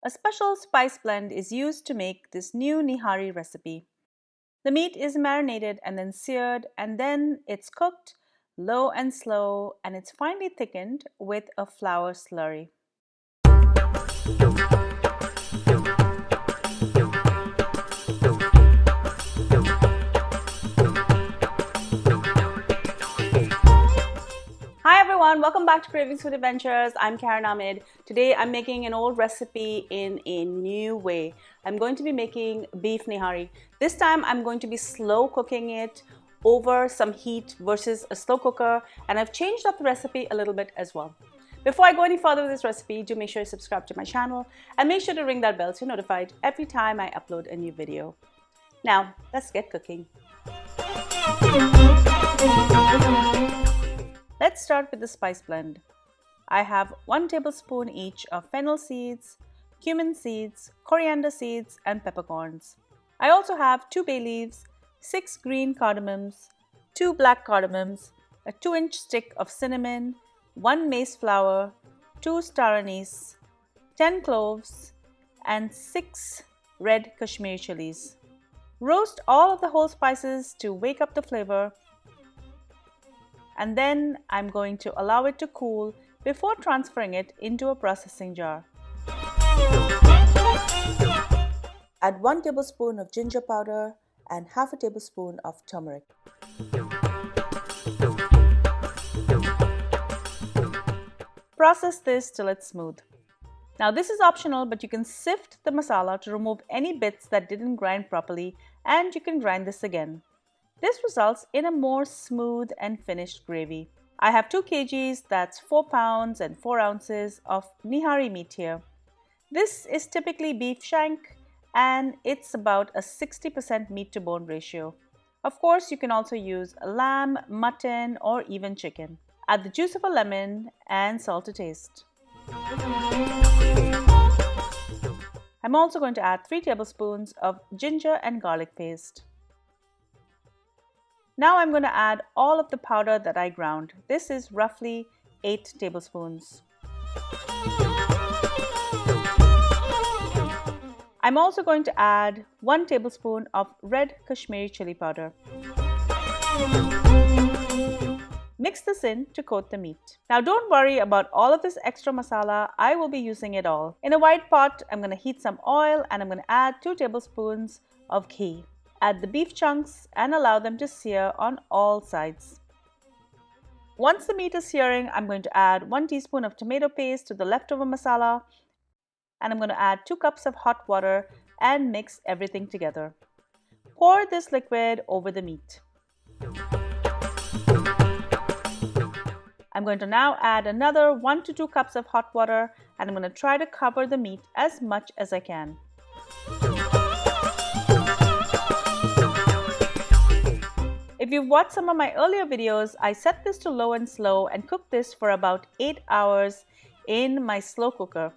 A special spice blend is used to make this new Nihari recipe. The meat is marinated and then seared, and then it's cooked low and slow, and it's finally thickened with a flour slurry. Hi everyone, welcome back to Cravings Food Adventures. I'm Cardamoms. Today I'm making an old recipe in a new way. I'm going to be making beef nihari. This time I'm going to be slow cooking it over some heat versus a slow cooker, and I've changed up the recipe a little bit as well. Before I go any further with this recipe, do make sure you subscribe to my channel and make sure to ring that bell so you're notified every time I upload a new video. Now let's get cooking. Let's start with the spice blend. I have 1 tablespoon each of fennel seeds, cumin seeds, coriander seeds, and peppercorns. I also have 2 bay leaves, 6 green cardamoms, 2 black cardamoms, a 2-inch stick of cinnamon, 1 mace flower, 2 star anise, 10 cloves, and 6 red Kashmiri chilies. Roast all of the whole spices to wake up the flavor, and then I'm going to allow it to cool before transferring it into a processing jar. Add 1 tablespoon of ginger powder and half a tablespoon of turmeric. Process this till it's smooth. Now this is optional, but you can sift the masala to remove any bits that didn't grind properly, and you can grind this again. This results in a more smooth and finished gravy. I have 2 kgs, that's 4 pounds and 4 ounces of Nihari meat here. This is typically beef shank, and it's about a 60% meat to bone ratio. Of course, you can also use lamb, mutton, or even chicken. Add the juice of a lemon and salt to taste. I'm also going to add 3 tablespoons of ginger and garlic paste. Now I'm going to add all of the powder that I ground. This is roughly 8 tablespoons. I'm also going to add 1 tablespoon of red Kashmiri chili powder. Mix this in to coat the meat. Now don't worry about all of this extra masala, I will be using it all. In a wide pot, I'm going to heat some oil and I'm going to add 2 tablespoons of ghee. Add the beef chunks and allow them to sear on all sides. Once the meat is searing, I'm going to add 1 teaspoon of tomato paste to the leftover masala, and I'm going to add 2 cups of hot water and mix everything together. Pour this liquid over the meat. I'm going to now add another 1 to 2 cups of hot water, and I'm going to try to cover the meat as much as I can. If you've watched some of my earlier videos, I set this to low and slow and cooked this for about 8 hours in my slow cooker.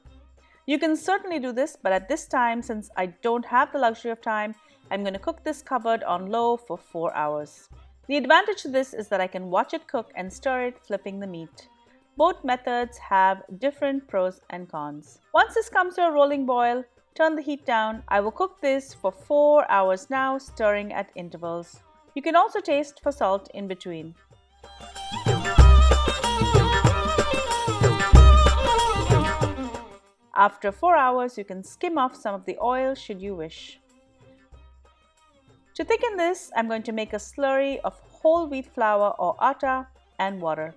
You can certainly do this, but at this time, since I don't have the luxury of time, I'm going to cook this covered on low for 4 hours. The advantage to this is that I can watch it cook and stir it, flipping the meat. Both methods have different pros and cons. Once this comes to a rolling boil, turn the heat down. I will cook this for 4 hours now, stirring at intervals. You can also taste for salt in between. After 4 hours, you can skim off some of the oil should you wish. To thicken this, I'm going to make a slurry of whole wheat flour or atta and water.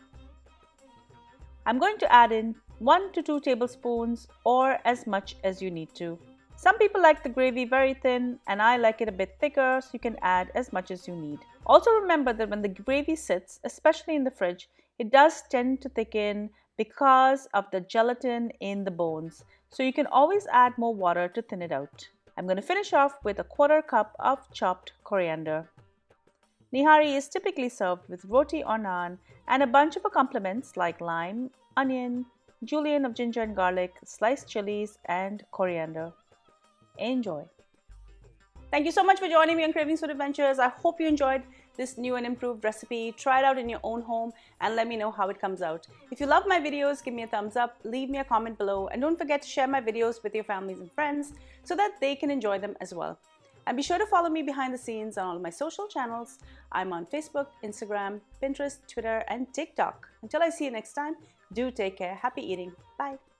I'm going to add in 1 to 2 tablespoons or as much as you need to. Some people like the gravy very thin, and I like it a bit thicker, so you can add as much as you need. Also remember that when the gravy sits, especially in the fridge, it does tend to thicken because of the gelatin in the bones, so you can always add more water to thin it out. I'm going to finish off with a 1/4 cup of chopped coriander. Nihari is typically served with roti or naan and a bunch of accompaniments like lime, onion, julienne of ginger and garlic, sliced chilies, and coriander. Enjoy! Thank you so much for joining me on Cravings Food Adventures. I hope you enjoyed this new and improved recipe, try it out in your own home, and let me know how it comes out. If you love my videos, give me a thumbs up, leave me a comment below, and don't forget to share my videos with your families and friends so that they can enjoy them as well. And be sure to follow me behind the scenes on all my social channels. I'm on Facebook, Instagram, Pinterest, Twitter, and TikTok. Until I see you next time, do take care. Happy eating. Bye.